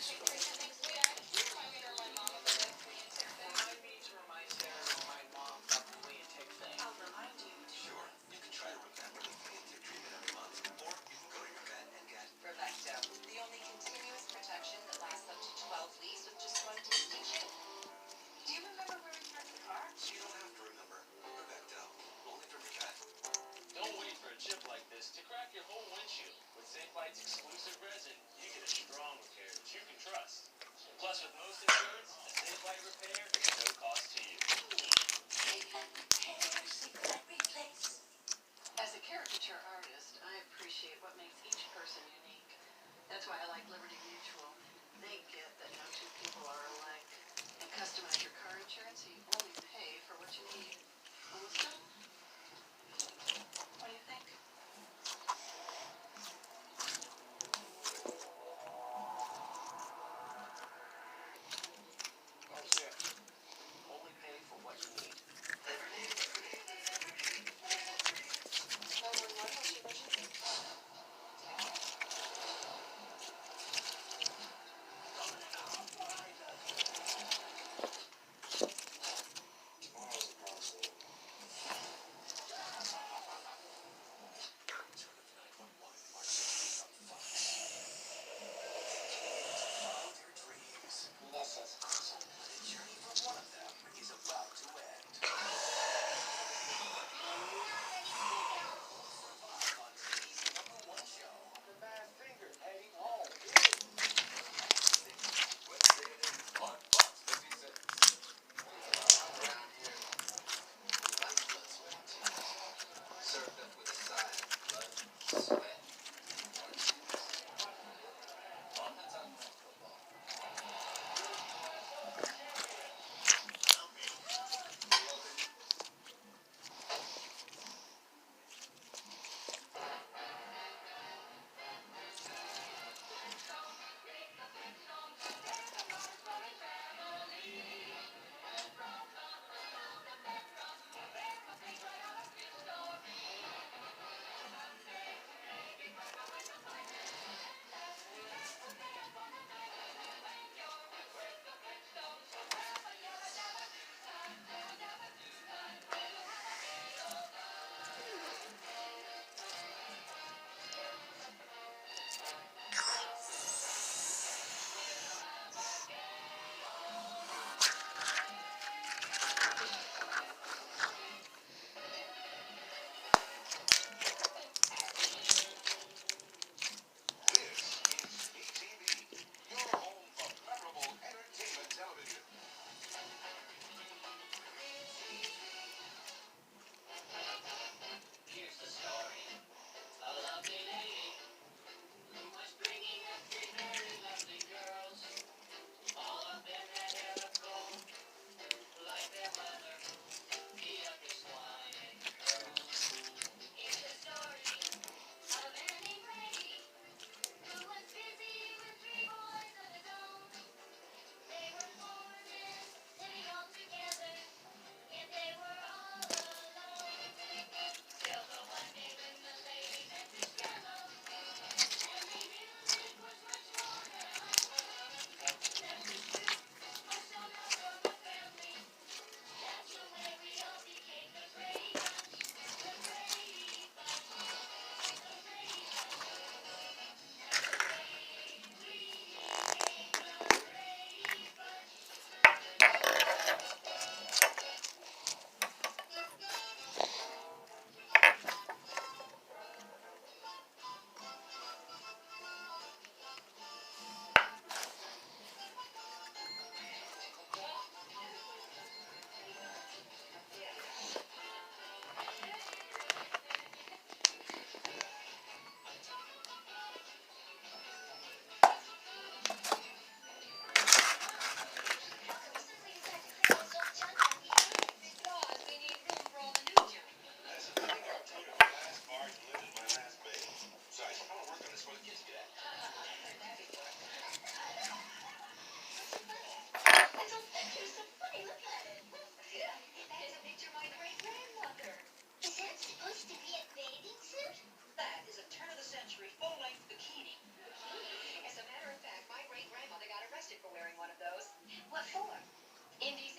Remind me to remind Sarah to remind Mom about the flea and tick thing. I'll remind you. Sure, you can try to remember the flea and tick treatment every month, or you can go to your vet and get Bravecto, the only continuous protection that lasts up to 12 weeks with just one tasty chew. Do you remember where we parked the car? so you don't have to remember. Bravecto, only from your vet. Don't wait for a chip like this to crack your whole windshield. With Safe Light's exclusive resin, you get a strong repair that you can trust. Plus, with most insurance, a Safe Light repair is no cost to you. Safe Light Repair, Safe Light Replace. As a caricature artist, I appreciate what makes each person unique. That's why I like Liberty Mutual. They get that no two people are alike. And customize your car insurance so you only pay for what you need. Almost done? What do you think? That's it. Only pay for what you need. 911, what's your emergency? Indy